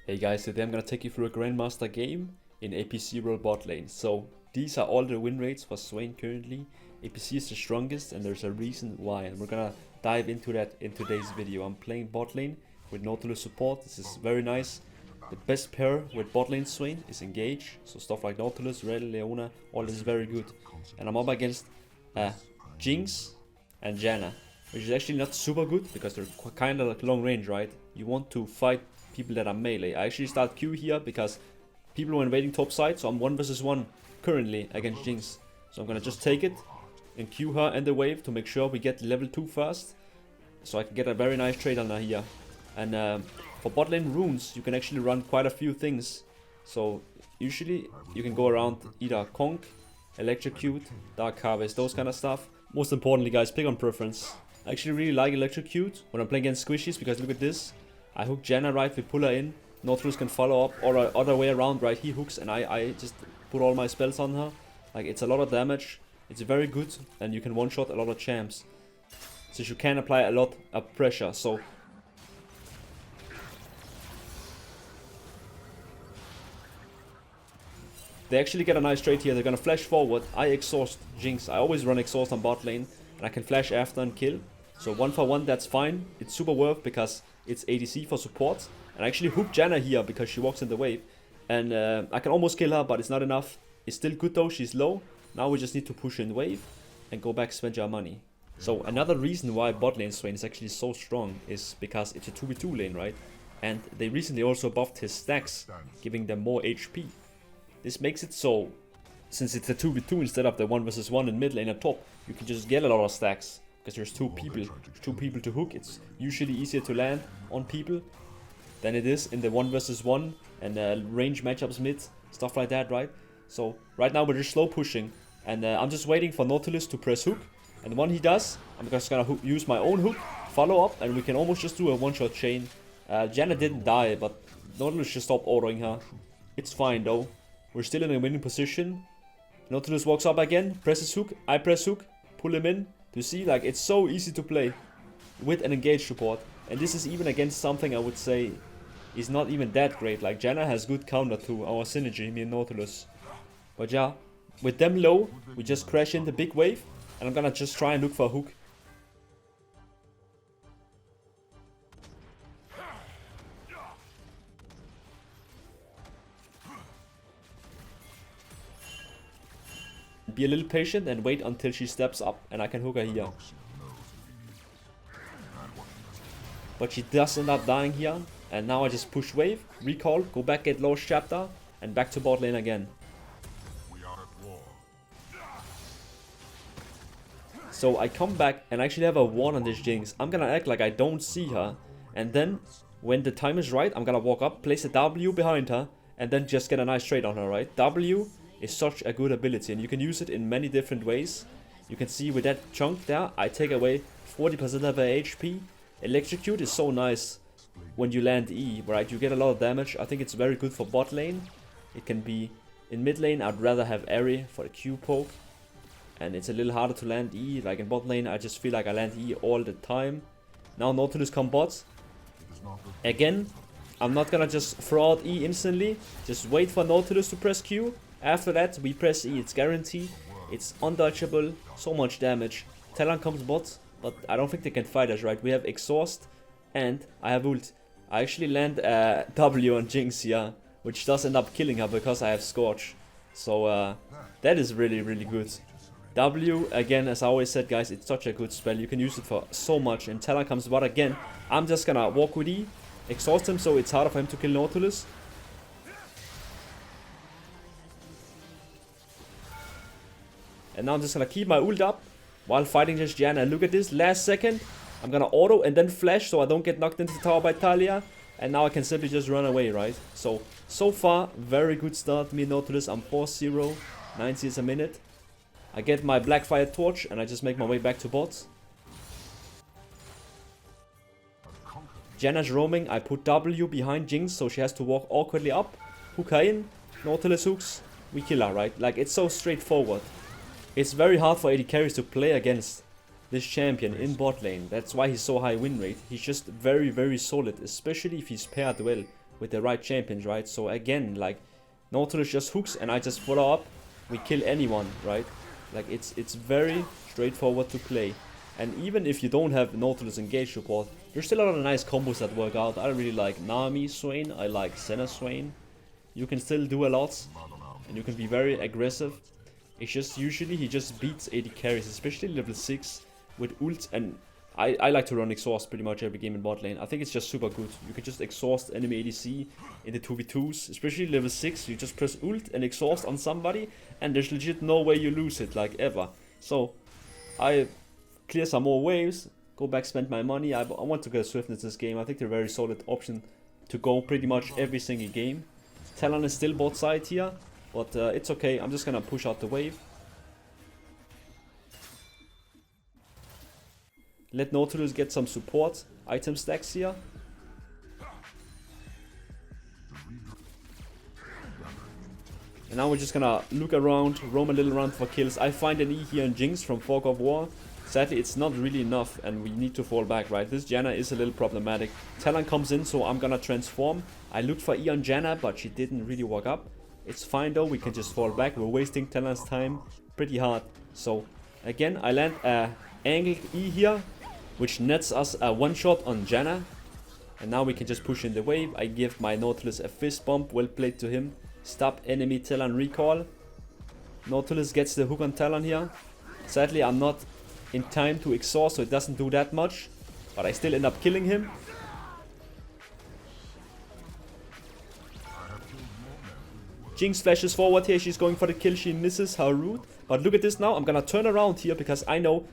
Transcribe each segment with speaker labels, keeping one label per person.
Speaker 1: Hey guys, today I'm gonna take you through a Grandmaster game in APC role bot lane. So these are all the win rates for Swain currently. APC is the strongest and there's a reason why, and we're gonna dive into that in today's video. I'm playing bot lane with Nautilus support. This is very nice. The best pair with bot lane Swain is Engage. So stuff like Nautilus, Red, Leona, all this is very good. And I'm up against Jinx and Janna, which is actually not super good because they're kind of like long range, right? You want to fight people that are melee. I actually start Q here because people were invading top side, so I'm 1 versus 1 currently against Jinx. So I'm gonna just take it and Q her and the wave to make sure we get level 2 first, so I can get a very nice trade on her here. And for bot lane runes, you can actually run quite a few things. So usually you can go around either Conk, Electrocute, Dark Harvest, those kind of stuff. Most importantly guys, pick on preference. I actually really like Electrocute when I'm playing against squishies because look at this. I hook Janna right, we pull her in, Nautilus can follow up, or other way around, right, he hooks and I just put all my spells on her. Like, it's a lot of damage, it's very good, and you can one-shot a lot of champs. So you can apply a lot of pressure, so... They actually get a nice trade here, they're gonna flash forward, I exhaust Jinx, I always run exhaust on bot lane, and I can flash after and kill. So 1 for 1, that's fine, it's super worth because it's ADC for support. And I actually hook Janna here because she walks in the wave. And I can almost kill her, but it's not enough. It's still good though, she's low. Now we just need to push in wave and go back spend our money. So another reason why bot lane Swain is actually so strong is because it's a 2v2 lane, right? And they recently also buffed his stacks, giving them more HP. This makes it so, since it's a 2v2 instead of the 1 versus 1 in mid lane at top, you can just get a lot of stacks. Because there's two people to hook. It's usually easier to land on people than it is in the 1 versus 1 and range matchups mid, stuff like that, right? So right now we're just slow pushing, and I'm just waiting for Nautilus to press hook, and when he does, I'm just gonna use my own hook, follow up, and we can almost just do a one-shot chain. Janna didn't die, but Nautilus just stopped autoing her. It's fine though. We're still in a winning position. Nautilus walks up again, presses hook, I press hook, pull him in. You see, like, it's so easy to play with an engaged support, and this is even against something I would say is not even that great. Like, Janna has good counter to our synergy, me and Nautilus. But yeah, with them low, we just crash in the big wave, and I'm gonna just try and look for a hook. Be a little patient and wait until she steps up and I can hook her here. But she does end up dying here, and now I just push wave, recall, go back, get Lost Chapter, and back to bot lane again. So I come back and actually have a 1 on this Jinx. I'm gonna act like I don't see her, and then when the time is right, I'm gonna walk up, place a W behind her, and then just get a nice trade on her, right? W is such a good ability, and you can use it in many different ways. You can see with that chunk there, I take away 40% of her HP. Electrocute is so nice when you land E, right? You get a lot of damage. I think it's very good for bot lane. It can be in mid lane. I'd rather have Airy for the Q poke, and it's a little harder to land E. Like in bot lane, I just feel like I land E all the time. Now Nautilus come bot. Again, I'm not gonna just throw out E instantly. Just wait for Nautilus to press Q. After that, we press E, it's guaranteed, it's undodgeable, so much damage. Talon comes bot, but I don't think they can fight us, right? We have exhaust, and I have ult. I actually land W on Jinx here, which does end up killing her because I have Scorch. So that is really, really good. W, again, as I always said guys, it's such a good spell, you can use it for so much. And Talon comes bot again, I'm just gonna walk with E, exhaust him so it's harder for him to kill Nautilus. And now I'm just gonna keep my ult up while fighting this Janna. And look at this, last second, I'm gonna auto and then flash so I don't get knocked into the tower by Talia. And now I can simply just run away, right? So far, very good start. Me and Nautilus, I'm 4-0, 90 is a minute. I get my Blackfire torch and I just make my way back to bot. Janna's roaming, I put W behind Jinx so she has to walk awkwardly up. Hook her in, Nautilus hooks, we kill her, right? Like, it's so straightforward. It's very hard for AD carries to play against this champion in bot lane. That's why he's so high win rate. He's just very, very solid, especially if he's paired well with the right champions, right? So again, like, Nautilus just hooks and I just follow up. We kill anyone, right? Like, it's very straightforward to play. And even if you don't have Nautilus engage support, there's still a lot of nice combos that work out. I really like Nami Swain, I like Senna Swain. You can still do a lot, and you can be very aggressive. It's just usually he just beats AD carries, especially level 6 with ult, and I like to run exhaust pretty much every game in bot lane. I think it's just super good. You can just exhaust enemy ADC in the 2v2s, especially level 6. You just press ult and exhaust on somebody, and there's legit no way you lose it, like, ever. So, I clear some more waves, go back, spend my money. I want to get swiftness this game. I think they're a very solid option to go pretty much every single game. Talon is still bot side here, but it's okay. I'm just gonna push out the wave. Let Nautilus get some support item stacks here. And now we're just gonna look around, roam a little around for kills. I find an E here in Jinx from Fog of War. Sadly, it's not really enough and we need to fall back, right? This Janna is a little problematic. Talon comes in, so I'm gonna transform. I looked for E on Janna, but she didn't really walk up. It's fine though, we can just fall back. We're wasting Talon's time pretty hard. So, again, I land a angled E here, which nets us a one-shot on Janna. And now we can just push in the wave. I give my Nautilus a fist bump, well played to him. Stop enemy Talon recall. Nautilus gets the hook on Talon here. Sadly, I'm not in time to exhaust, so it doesn't do that much. But I still end up killing him. Jinx flashes forward here. She's going for the kill. She misses. How rude. But look at this now. I'm gonna turn around here because I know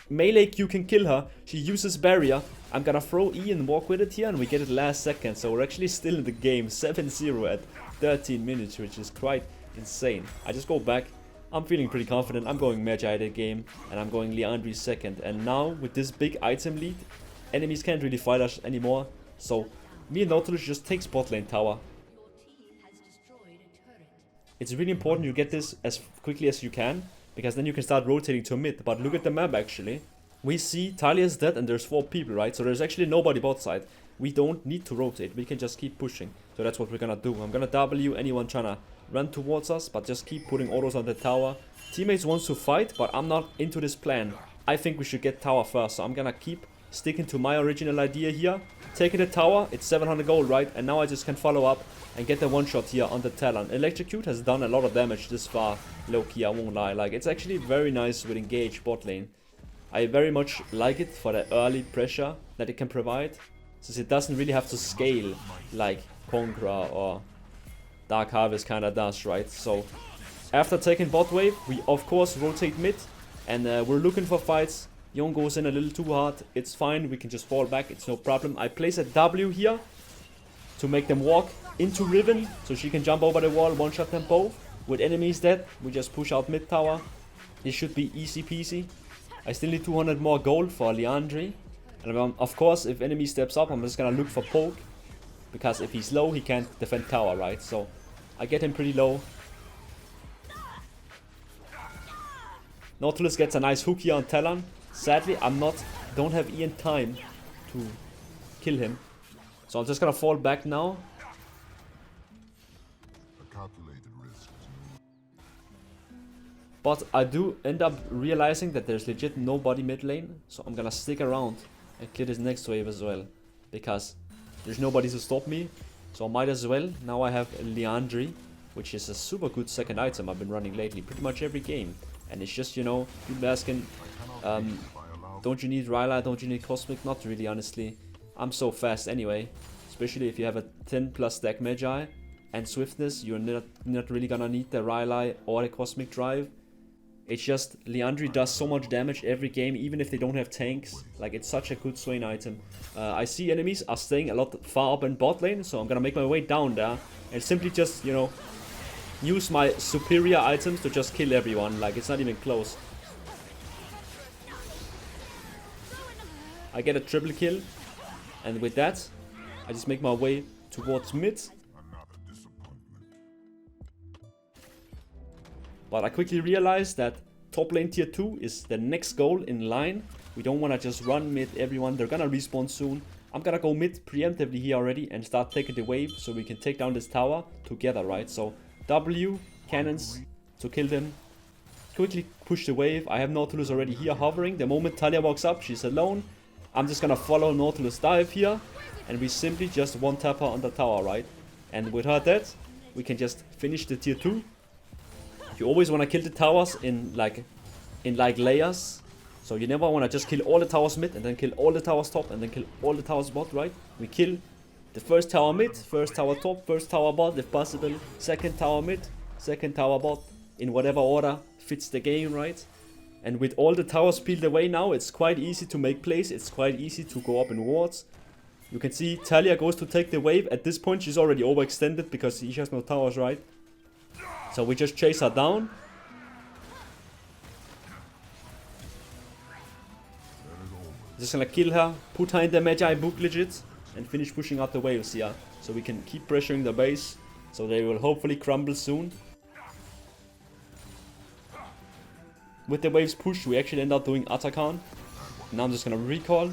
Speaker 1: melee Q can kill her. She uses barrier. I'm gonna throw E and walk with it here, and we get it last second. So we're actually still in the game. 7-0 at 13 minutes, which is quite insane. I just go back. I'm feeling pretty confident. I'm going Magi that game, and I'm going Liandry second. And now, with this big item lead, enemies can't really fight us anymore. So, me and Nautilus just takes bot lane tower. It's really important you get this as quickly as you can, because then you can start rotating to mid. But look at the map actually. We see Talia is dead and there's 4 people, right? So there's actually nobody bot side. We don't need to rotate, we can just keep pushing. So that's what we're gonna do. I'm gonna W anyone trying to run towards us, but just keep putting autos on the tower. Teammates wants to fight, but I'm not into this plan. I think we should get tower first, so I'm gonna keep sticking to my original idea here. Taking the tower, it's 700 gold, right? And now I just can follow up and get the one shot here on the Talon. Electrocute has done a lot of damage this far, low-key, I won't lie. Like, it's actually very nice with engage bot lane. I very much like it for the early pressure that it can provide, since it doesn't really have to scale like Conqueror or Dark Harvest kinda does, right? So, after taking bot wave, we of course rotate mid, and we're looking for fights. Yone goes in a little too hard, it's fine, we can just fall back, it's no problem. I place a W here to make them walk into Riven, so she can jump over the wall, one-shot them both. With enemies dead, we just push out mid tower. This should be easy peasy. I still need 200 more gold for Liandry. And of course, if enemy steps up, I'm just gonna look for poke. Because if he's low, he can't defend tower, right? So, I get him pretty low. Nautilus gets a nice hook here on Talon. Sadly, don't have E in time to kill him. So I'm just gonna fall back now. But I do end up realizing that there's legit nobody mid lane. So I'm gonna stick around and clear this next wave as well. Because there's nobody to stop me. So I might as well. Now I have Liandry, which is a super good second item I've been running lately. Pretty much every game. And it's just, you know, people asking, don't you need Rylai, don't you need Cosmic? Not really, honestly. I'm so fast anyway. Especially if you have a 10+ stack Magi and Swiftness, you're not really gonna need the Rylai or the Cosmic Drive. It's just, Liandry does so much damage every game, even if they don't have tanks. Like, it's such a good Swain item. I see enemies are staying a lot far up in bot lane, so I'm gonna make my way down there. And simply just, you know, use my superior items to just kill everyone. Like, it's not even close. I get a triple kill, and with that, I just make my way towards mid. But I quickly realized that top lane tier 2 is the next goal in line. We don't want to just run mid everyone, they're gonna respawn soon. I'm gonna go mid preemptively here already and start taking the wave so we can take down this tower together, right? So W, cannons to kill them. Quickly push the wave. I have Nautilus already here hovering. The moment Talia walks up, she's alone. I'm just gonna follow Nautilus dive here. And we simply just one-tap her on the tower, right? And with her dead, we can just finish the tier 2. You always wanna kill the towers in like layers. So you never wanna just kill all the towers mid and then kill all the towers top and then kill all the towers bot, right? We kill the first tower mid, first tower top, first tower bot if possible, second tower mid, second tower bot, in whatever order fits the game, right? And with all the towers peeled away now, it's quite easy to make plays, it's quite easy to go up in wards. You can see Talia goes to take the wave. At this point she's already overextended because she has no towers, right? So we just chase her down. Just gonna kill her, put her in the Magi book legit, and finish pushing out the waves here. So we can keep pressuring the base, so they will hopefully crumble soon. With the waves pushed, we actually end up doing Atakan. Now I'm just gonna recall.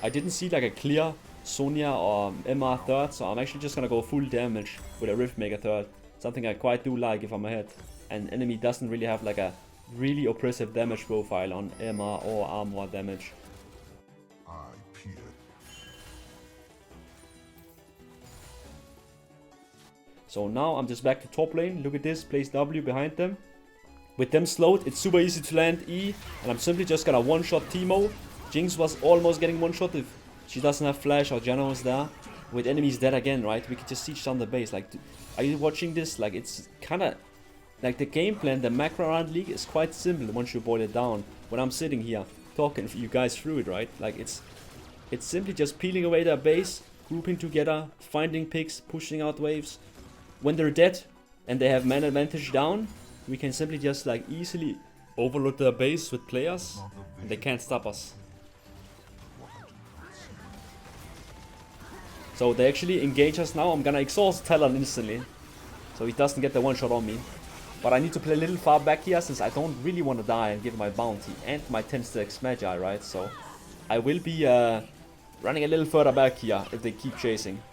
Speaker 1: I didn't see like a clear Sonya or MR third, so I'm actually just gonna go full damage with a Rift Maker third. Something I quite do like if I'm ahead. And enemy doesn't really have like a really oppressive damage profile on MR or armor damage. So now I'm just back to top lane. Look at this, place W behind them. With them slowed, it's super easy to land E. And I'm simply just gonna one-shot Teemo. Jinx was almost getting one-shot if she doesn't have flash or Janos there. With enemies dead again, right? We can just siege down the base. Like, are you watching this? Like, it's kinda... Like, the game plan, the macro around League is quite simple once you boil it down. When I'm sitting here, talking you guys through it, right? Like, it's simply just peeling away their base, grouping together, finding picks, pushing out waves. When they're dead and they have man advantage down, we can simply just like easily overload their base with players and they can't stop us. So they actually engage us now. I'm gonna exhaust Talon instantly so he doesn't get the one shot on me. But I need to play a little far back here since I don't really want to die and give my bounty and my 10 stacks Magi, right? So I will be running a little further back here if they keep chasing.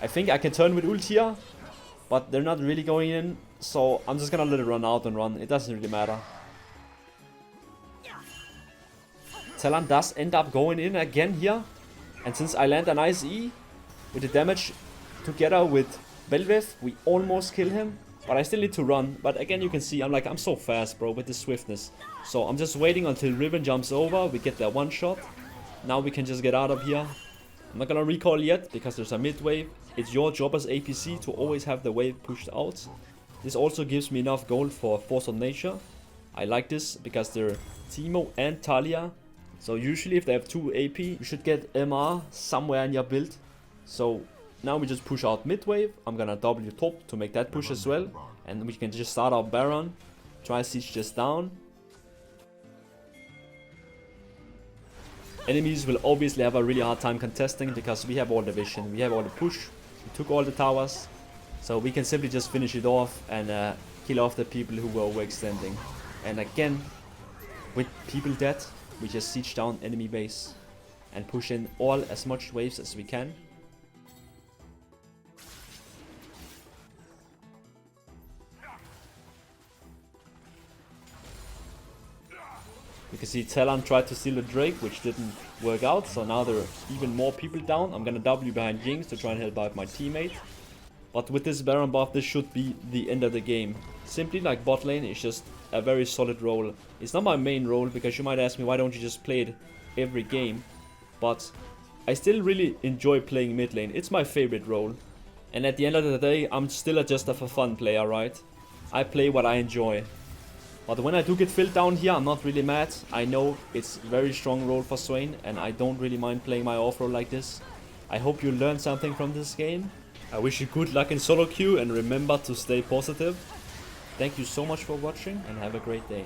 Speaker 1: I think I can turn with ult here, but they're not really going in, so I'm just gonna let it run out and run. It doesn't really matter. Talon does end up going in again here, and since I land a nice E with the damage together with Belveth, we almost kill him, but I still need to run. But again, you can see I'm so fast, bro, with the swiftness. So I'm just waiting until Riven jumps over, we get that one shot. Now we can just get out of here. I'm not gonna recall yet because there's a mid wave. It's your job as APC to always have the wave pushed out. This also gives me enough gold for Force of Nature. I like this because they're Teemo and Talia. So usually if they have 2 AP, you should get MR somewhere in your build. So now we just push out mid wave. I'm gonna W top to make that push as well. And we can just start our Baron. Try siege this down. Enemies will obviously have a really hard time contesting because we have all the vision, we have all the push, we took all the towers. So we can simply just finish it off and kill off the people who were overextending. And again, with people dead, we just siege down enemy base and push in as much waves as we can. You can see Talon tried to steal the Drake, which didn't work out, so now there are even more people down. I'm gonna W behind Jinx to try and help out my teammate. But with this Baron buff, this should be the end of the game. Simply like bot lane is just a very solid role. It's not my main role, because you might ask me why don't you just play it every game. But I still really enjoy playing mid lane. It's my favorite role. And at the end of the day, I'm still just a for fun player, right? I play what I enjoy. But when I do get filled down here, I'm not really mad. I know it's a very strong role for Swain, and I don't really mind playing my off role like this. I hope you learned something from this game. I wish you good luck in solo queue, and remember to stay positive. Thank you so much for watching, and have a great day.